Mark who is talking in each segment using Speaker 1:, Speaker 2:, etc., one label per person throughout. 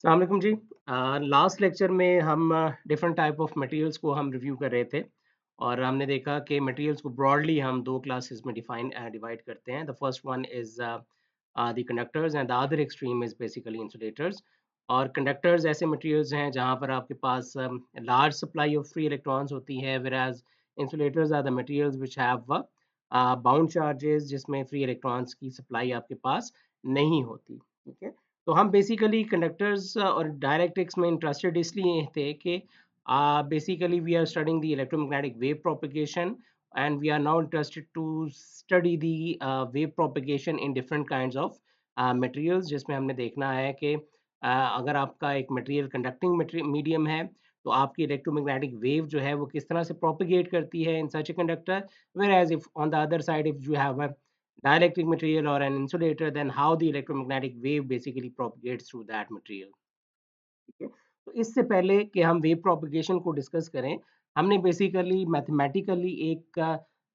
Speaker 1: अस्सलाम वालेकुम जी। Last lecture में हम डिफरेंट टाइप ऑफ मटेरियल्स को हम रिव्यू कर रहे थे और हमने देखा कि मटेरियल्स को ब्रॉडली हम दो क्लासेस में डिवाइड करते हैं। The first one is the conductors and the other extreme is basically insulators. और कंडक्टर्स ऐसे मटेरियल्स हैं जहां पर आपके पास large supply of free electrons होती है, whereas insulators are the materials which have bound charges जिसमें फ्री इलेक्ट्रॉन्स की सप्लाई आपके पास नहीं होती। ठीक है, तो हम बेसिकली कंडक्टर्स और डायरेक्ट्रिक्स में इंटरेस्टेड इसलिए थे कि basically we are studying the electromagnetic wave propagation and we are now interested to study the wave propagation in different kinds of materials, जिसमें हमने देखना है कि अगर आपका एक मटेरियल कंडक्टिंग मीडियम है तो आपकी इलेक्ट्रोमैग्नेटिक वेव जो है वो किस तरह से प्रोपगेट करती है in such a conductor, whereas if on the other side if you have a dielectric material or an insulator, then how the electromagnetic wave basically propagates through that material. ठीक है, तो इससे पहले कि हम wave propagation को discuss करें, हमने बेसिकली मैथमेटिकली एक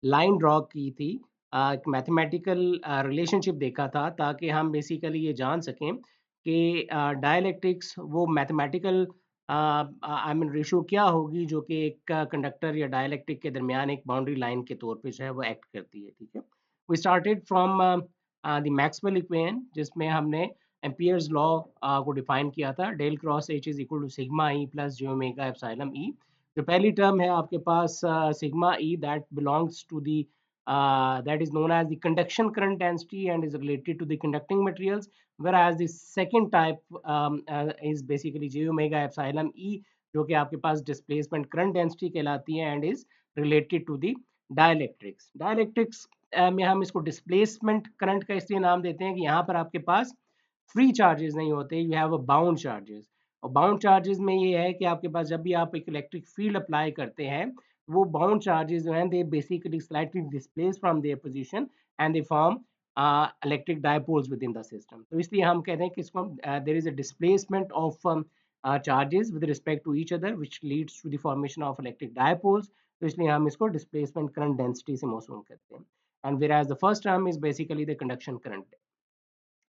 Speaker 1: लाइन ड्रॉ की थी, एक मैथमेटिकल रिलेशनशिप देखा था ताकि हम बेसिकली ये जान सकें कि डायलैक्ट्रिक्स वो मैथमेटिकल आई मीन रेशियो क्या होगी जो कि एक कंडक्टर या डायलैक्ट्रिक के दरमियान एक बाउंड्री लाइन के तौर पे जो है वो एक्ट करती है। ठीक है, we started from the Maxwell equation जिसमें हमने एम्पियर्स लॉ को डिफाइन किया था, del cross H is equal to sigma E plus J omega epsilon E. जो पहली टर्म है आपके पास sigma E that belongs to the that is known as the conduction current density and is related to the conducting materials, whereas the second type is basically j omega epsilon e जो कि आपके पास displacement current density कहलाती है and is related to the dielectrics में हम इसको displacement current का इसलिए नाम देते हैं कि यहाँ पर आपके पास फ्री चार्जेस नहीं होते, you have a bound charges. और बाउंड चार्जेस में ये है कि आपके पास जब भी आप एक इलेक्ट्रिक फील्ड अप्लाई करते हैं, वो बाउंड चार्जेस जो हैं they basically slightly displace from their position and they form electric dipoles within the system. तो इसलिए हम कहते हैं कि इसको there is a displacement of charges with respect to each other which leads to the formation of electric dipoles, तो इसलिए हम इसको डिस्प्लेसमेंट करंट डेंसिटी से मौसूम करते हैं। And whereas the first term is basically the conduction current।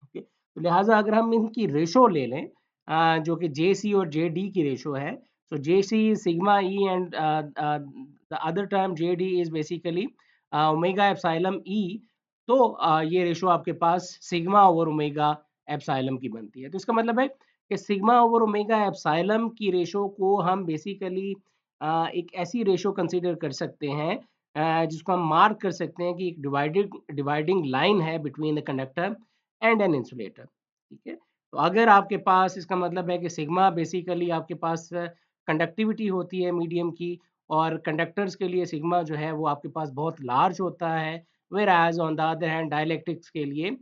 Speaker 1: Okay, तो लिहाजा अगर हम इनकी रेशो ले लें जो कि जे सी और जे डी की रेशो है, so J C sigma E and the other term J D is basically omega epsilon E. तो ये रेशो आपके पास सिग्मा ओवर ओमेगा एप्सिलम की बनती है। तो इसका मतलब है कि सिग्मा ओवर ओमेगा एप्सिलम की रेशो को हम बेसिकली एक ऐसी रेशो कंसीडर कर सकते हैं जिसको हम मार्क कर सकते हैं कि एक डिवाइडिंग लाइन है between the conductor and an insulator. ठीक है, तो अगर आपके पास इसका मतलब है कि सिग्मा बेसिकली आपके पास कंडक्टिविटी होती है मीडियम की, और कंडक्टर्स के लिए सिग्मा जो है वो आपके पास बहुत लार्ज होता है, whereas on the other hand dielectrics के लिए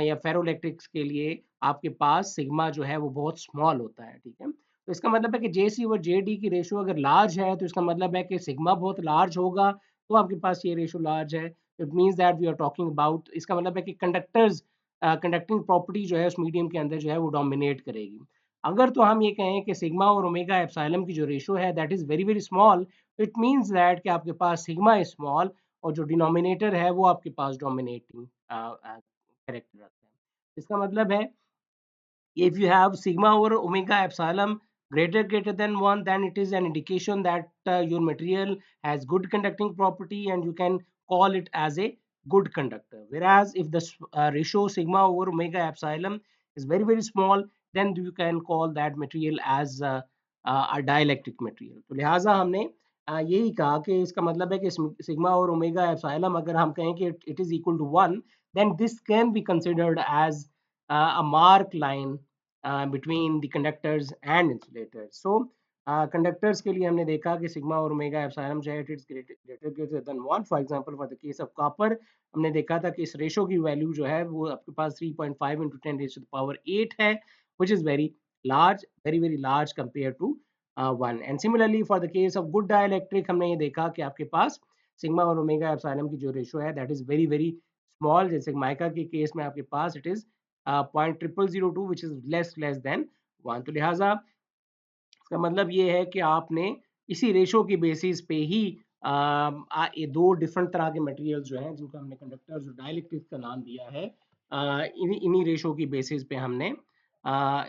Speaker 1: या फेरोइलेक्ट्रिक्स के लिए आपके पास सिग्मा जो है वो बहुत स्मॉल होता है। ठीक है, तो इसका मतलब है कि जे सी और जे डी की रेशो अगर लार्ज है तो इसका मतलब है कि सिग्मा बहुत लार्ज होगा, तो आपके पास ये रेशो लार्ज है। It means that we are talking about, इसका मतलब है कि कंडक्टर्स कंडक्टिंग प्रॉपर्टी जो है उस मीडियम के अंदर जो है वो डोमिनेट करेगी। अगर तो हम ये कहें कि सिग्मा और ओमेगा एप्सिलम की जो रेशो है that is very very small, तो इट मीन्स दैट कि आपके पास सिग्मा इज स्मॉल और जो डिनोमिनेटर है वो आपके पास डोमिनेटिंग कैरेक्टर रखता है। इसका मतलब है if you have sigma over omega epsilon greater than 1, then it is an indication that your material has good conducting property and you can call it as a good conductor, whereas if the ratio sigma over omega epsilon is very very small, then you can call that material as a dielectric material। तो लिहाजा हमने यही कहा कि इसका मतलब है कि सिग्मा और ओमेगा एप्सिलॉन अगर हम कहें कि it is equal to 1, then this can be considered as a mark line between the conductors and insulators। So conductors के लिए हमने देखा कि सिग्मा और ओमेगा एप्सिलॉन जो है it is greater than 1। For example for the case of copper हमने देखा था कि इस रेशो की वैल्यू जो है वो आपके पास 3.5 into 10 raised to the power 8 है, which is very large, very very large compared to 1। And similarly for the case of good dielectric हमने ये देखा कि आपके पास सिग्मा और ओमेगा एप्सिलॉन की जो रेशो है that is very very small. जैसे माइका के केस में आपके पास it is 0.0002 which is less than 1। तो लिहाजा इसका मतलब ये है कि आपने इसी रेशो की बेसिस पे ही ये दो डिफरेंट तरह के मटेरियल जो हैं जिनको हमने कंडक्टर्स और डाइलेक्ट्रिक्स का नाम दिया है, इन्हीं इन्हीं रेशो की बेसिस पे हमने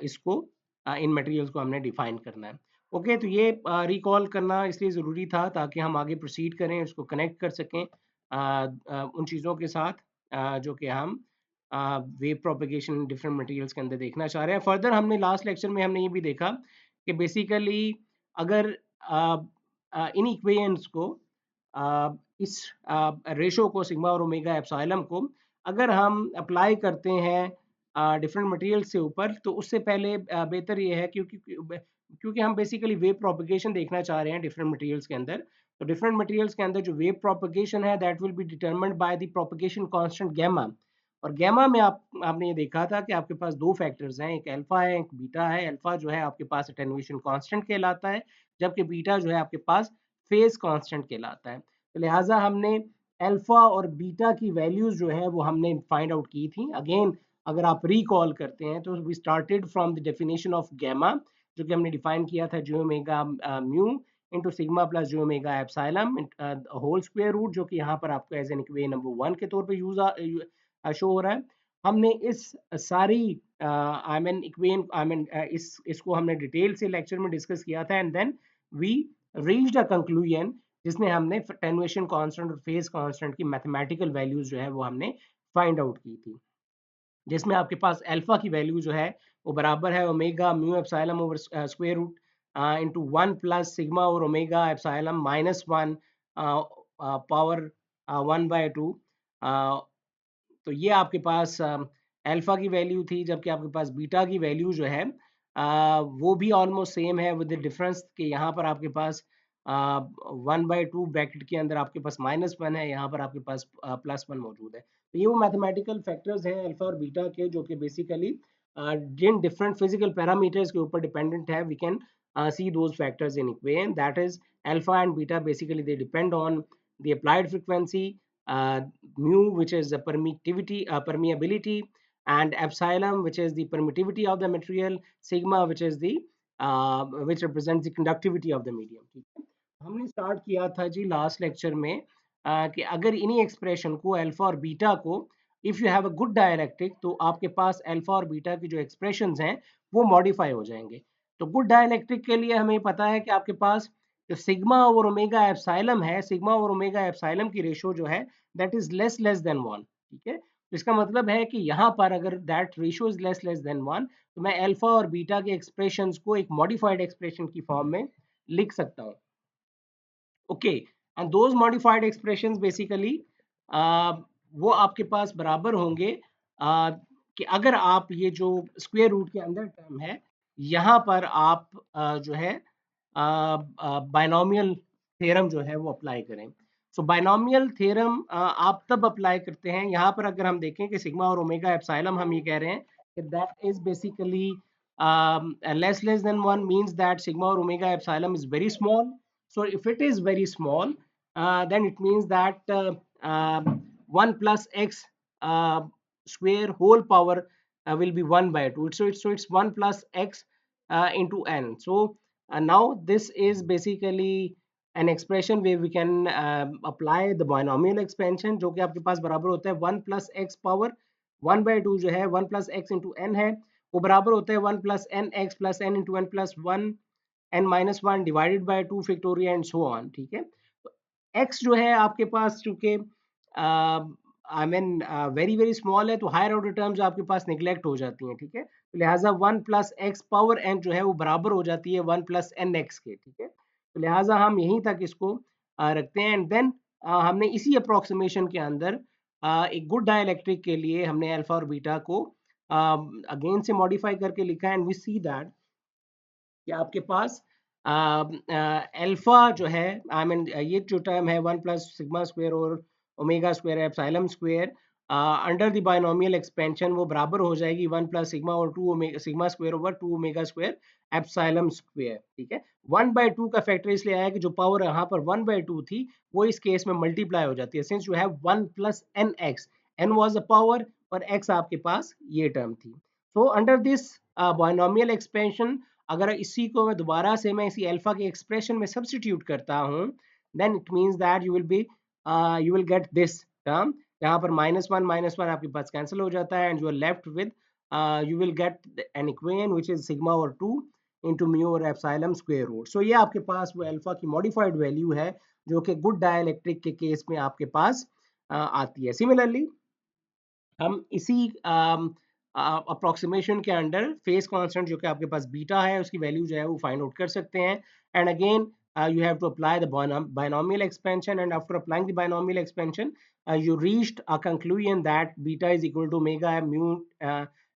Speaker 1: इसको इन मटेरियल्स को हमने डिफाइन करना है। ओके, तो ये रिकॉल करना इसलिए ज़रूरी था ताकि हम आगे प्रोसीड करें, उसको कनेक्ट कर सकें उन चीज़ों के साथ जो कि हम वेव प्रोपेगेशन डिफरेंट मटेरियल्स के अंदर देखना चाह रहे हैं। फर्दर हमने लास्ट लेक्चर में हमने ये भी देखा कि बेसिकली अगर इन इक्वेशंस को इस रेशो को सिग्मा और ओमेगा एप्सिलॉन को अगर हम अप्लाई करते हैं डिफरेंट मटेरियल्स से ऊपर, तो उससे पहले बेहतर ये है क्योंकि हम बेसिकली वेव प्रोपेगेशन देखना चाह रहे हैं डिफरेंट मटेरियल्स के अंदर। तो डिफरेंट मटेरियल्स के अंदर जो वेव प्रोपेगेशन है that will be determined by the propagation constant gamma. और गैमा में आपने ये देखा था कि आपके पास दो फैक्टर्स हैं, एक अल्फा है, एक बीटा है। अल्फा जो है आपके पास अटेन्युएशन कांस्टेंट कहलाता है, जबकि बीटा जो है आपके पास फेज कांस्टेंट कहलाता है। तो लिहाजा हमने अल्फा और बीटा की वैल्यूज जो है वो हमने फाइंड आउट की थी। अगेन अगर आप रिकॉल करते हैं तो we started from the definition of gamma, जो कि हमने डिफाइन किया था जो omega mu into sigma plus जो omega epsilon whole square root, जो कि यहाँ पर आपको एज एन इक्वेशन नंबर 1 के तौर पे शो हो रहा है। हमने इस सारी I mean equation I mean इसको हमने डिटेल से लेक्चर में डिस्कस किया था and then we reached a conclusion जिसमें हमने टेन्वेशन कांस्टेंट और फेज कांस्टेंट की मैथमेटिकल वैल्यूज जो है वो हमने फाइंड आउट की थी, जिसमें आपके पास अल्फा की वैल्यू जो है वो बराबर है omega mu epsilon over square root into 1 plus sigma और ओमेगा एप्सिलॉन माइनस 1 पावर 1/2। तो ये आपके पास अल्फा की वैल्यू थी, जबकि आपके पास बीटा की वैल्यू जो है वो भी ऑलमोस्ट सेम है विद द डिफरेंस कि यहाँ पर आपके पास 1/2 ब्रैकेट के अंदर आपके पास -1 है, यहाँ पर आपके पास +1 मौजूद है। तो ये वो मैथमेटिकल फैक्टर्स हैं अल्फा और बीटा के, जो कि बेसिकली जिन डिफरेंट फिजिकल पैरामीटर्स के ऊपर डिपेंडेंट है, we can see those factors in equation, that is alpha and beta basically they depend on the applied frequency, uh, mu which is the permeability, and epsilon which is the permittivity of the material, sigma which is the which represents the conductivity of the medium। ठीक है, हमने start किया था जी last lecture में कि अगर इन्हीं expression को अल्फा और बीटा को if you have a good dielectric, तो आपके पास अल्फा और बीटा की जो एक्सप्रेशंस हैं वो मॉडिफाई हो जाएंगे। तो गुड डायलैक्ट्रिक के लिए हमें पता है कि आपके पास जो सिग्मा और ओमेगा एप्सिलॉन है, सिग्मा और ओमेगा एप्सिलॉन की रेशो जो है दैट इज लेस देन 1। ठीक है, तो इसका मतलब है कि यहाँ पर अगर that ratio is less than 1, तो मैं अल्फा और बीटा के एक्सप्रेशंस को एक मॉडिफाइड एक्सप्रेशन की फॉर्म में लिख सकता हूँ। Okay, and those modified expressions basically वो आपके पास बराबर होंगे कि अगर आप ये जो स्क्वायर रूट के अंदर टर्म है यहाँ पर आप जो है बायनोमियल थ्योरम जो है वो अप्लाई करें। सो बायनोमियल थ्योरम आप तब अप्लाई करते हैं, यहाँ पर अगर हम देखें कि सिग्मा और ओमेगा एप्सिलॉन, हम ये कह रहे हैं कि that is basically less than 1 means that sigma और omega epsilon is very small. So if it is very small, then it means that 1 plus x uh, square whole power will be 1/2. So it's 1 plus x into n. So now this is basically an expression where we can apply the binomial expansion, जो कि आपके पास बराबर होता है 1 plus x power 1/2 जो है 1 plus x into n है, वो बराबर होता है 1 plus n x plus n into n plus 1 n-1 divided by 2 factorial and so on. ठीक है, तो x जो है आपके पास चूंकि I mean very very small है, तो हायर ऑर्डर टर्म्स आपके पास निगलेक्ट हो जाती हैं। ठीक है, तो लिहाजा 1 प्लस एक्स पावर n जो है वो बराबर हो जाती है 1 प्लस एन एक्स के। ठीक है, तो लिहाजा हम यहीं तक इसको रखते हैं एंड देन हमने इसी अप्रोक्सीमेशन के अंदर एक गुड डायलैक्ट्रिक के लिए हमने अल्फा और बीटा को अगेन से मॉडिफाई करके लिखा है एंड वी सी दैट कि आपके पास अल्फा जो है आई मीन ये जो टर्म है 1 प्लस सिग्मा स्क्वायर और omega square epsilon square under the binomial expansion वो बराबर हो जाएगी 1 प्लस सिग्मा और 2 omega sigma square over 2 omega square epsilon square. ठीक है, 1/2 का फैक्टर इसलिए आया कि जो पावर यहाँ पर 1/2 थी वो इस केस में मल्टीप्लाई हो जाती है, since you have 1 plus n x, n was a power और एक्स आपके पास ये टर्म थी। So under this binomial expansion अगर इसी को मैं दोबारा से मैं इसी अल्फा के एक्सप्रेशन में सब्स्टिट्यूट करता हूँ, then it means that you will get this term, यहाँ पर -1 आपके पास कैंसिल हो जाता है and you are left with you will get an equation which is sigma over 2 into mu और एप्सिलॉन स्क्वायर रूट. सो ये आपके पास वो अल्फा की मॉडिफाइड वैल्यू है जो कि गुड डाइलेक्ट्रिक के केस में आपके पास आती है. सिमिलरली हम इसी अप्रोक्सीमेशन के अंडर फेस कांस्टेंट जो कि आपके पास बीटा है उसकी वैल्यू जो है वो फाइंड आउट कर सकते हैं. And again you have to apply the binomial expansion, and after applying the binomial expansion you reached a conclusion that beta is equal to omega mu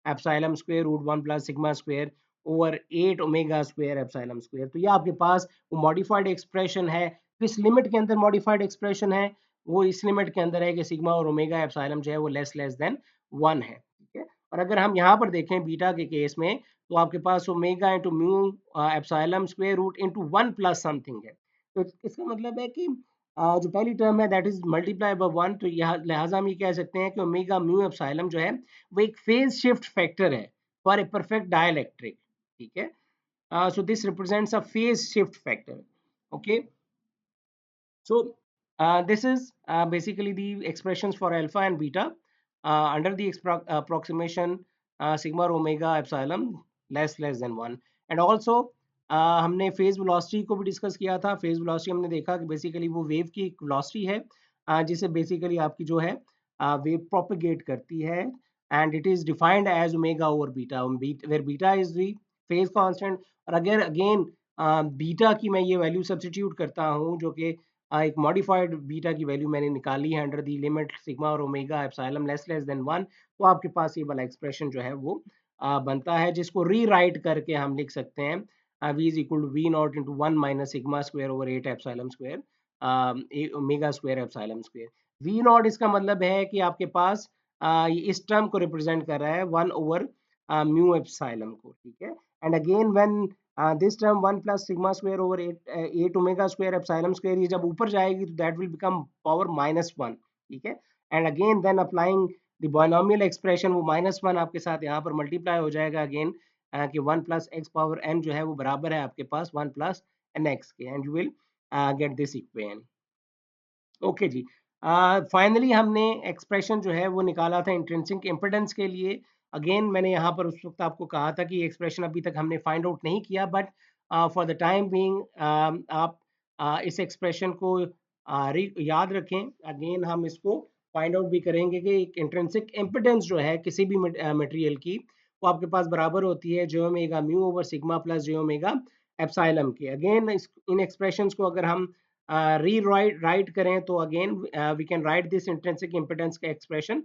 Speaker 1: epsilon square root 1 plus sigma square over 8 omega square epsilon square. तो ये आपके पास वो modified expression है. किस limit के अंदर modified expression है? वो इस लिमिट के अंदर है कि सिग्मा और ओमेगा एप्सिलॉन जो है वो लेस देन 1 है. ठीक है. और अगर हम यहाँ पर देखें बीटा के केस में तो आपके पास omega into mu epsilon square root into 1 plus something है. तो इसका मतलब है कि जो पहली टर्म है दैट इज मल्टीप्लाई बाय 1. तो यहाँ लिहाजा हम ये कह सकते हैं कि ओमेगा म्यू एप्सिलॉन जो है वो एक फेज शिफ्ट फैक्टर है फॉर ए परफेक्ट डाइलेक्ट्रिक. ठीक है. So this represents a phase shift factor. Okay. So this is basically the expressions for alpha and beta under the approximation sigma or omega epsilon less than 1. And also हमने phase velocity को भी discuss किया था. Phase velocity हमने देखा कि basically वो wave की एक वेलोसिटी है जिसे बेसिकली आपकी जो है वेव प्रोपेगेट करती है. And it is defined as omega over beta where beta is the phase constant. और अगर अगेन बीटा की मैं ये वैल्यू सब्स्टिट्यूट करता हूँ जो कि एक मॉडिफाइड बीटा की वैल्यू मैंने निकाली है अंडर दी लिमिट सिग्मा और ओमेगा एप्सिलॉन लेस देन 1. तो आपके पास ये वाला एक्सप्रेशन जो है वो बनता है जिसको रीराइट करके हम लिख सकते हैं v is equal to v naught into 1 minus sigma square over 8 epsilon square omega square epsilon square. v naught इसका मतलब है कि आपके पास ये इस टर्म को रिप्रेजेंट कर रहा है 1 over म्यू एप्सिलॉन को. ठीक है. And again when this term 1 plus sigma square over 8 omega square epsilon square ये जब ऊपर जाएगी तो that will become power -1. ठीक है. And again then applying the binomial expression वो -1 आपके साथ यहाँ पर मल्टीप्लाई हो जाएगा अगेन कि 1 प्लस एक्स पावर n जो है वो बराबर है आपके पास 1 प्लस एन एक्स के. And you will get this equation. Okay जी. फाइनली हमने एक्सप्रेशन जो है वो निकाला था इंट्रिंसिक इम्पिडेंस के लिए. अगेन मैंने यहाँ पर उस वक्त आपको कहा था कि एक्सप्रेशन अभी तक हमने फाइंड आउट नहीं किया but for the time being आप इस एक्सप्रेशन को याद रखें. अगेन हम इसको फाइंड आउट भी करेंगे कि इंट्रिंसिक इम्पिडेंस जो है किसी भी मटेरियल की वो आपके पास बराबर होती है J omega mu over sigma plus J omega epsilon के. अगेन इन एक्सप्रेशंस को अगर हम राइट करें तो again we can write this intrinsic impedance का एक्सप्रेशन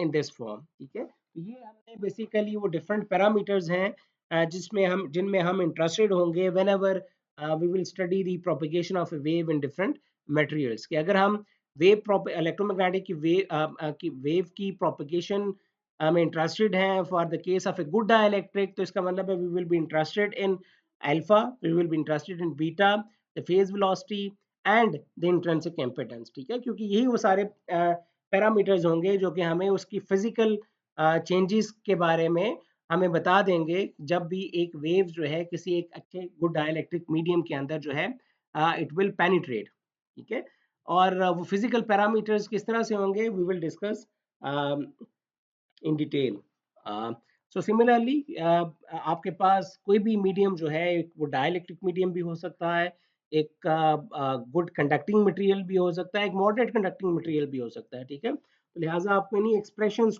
Speaker 1: इन दिस फॉर्म. ठीक है. ये हमने बेसिकली वो डिफरेंट पैरामीटर्स हैं जिनमें हम इंटरेस्टेड होंगे whenever we will study the propagation of a wave in different materials. कि अगर हम इलेक्ट्रोमैग्नेटिक की वेव की प्रोपेगेशन में इंटरेस्टेड हैं for the case of a good dielectric तो इसका मतलब है we will be interested in alpha, we will be interested in beta, the phase velocity and the intrinsic impedance. ठीक है. क्योंकि यही वो सारे पैरामीटर्स होंगे जो कि हमें उसकी फिजिकल चेंजेस के बारे में हमें बता देंगे जब भी एक वेव जो है किसी एक अच्छे गुड डाइलेक्ट्रिक मीडियम के अंदर जो है इट विल पेनिट्रेट. ठीक है. और वो फिजिकल पैरामीटर्स किस तरह से होंगे we will discuss in detail. So similarly आपके पास कोई भी मीडियम जो है वो डाइलेक्ट्रिक मीडियम भी हो सकता है, एक गुड कंडक्टिंग मटेरियल भी हो सकता है, एक मॉडरेट कंडक्टिंग मटेरियल भी हो सकता है. ठीक है. तो लिहाजा आपको इन्हीं एक्सप्रेशंस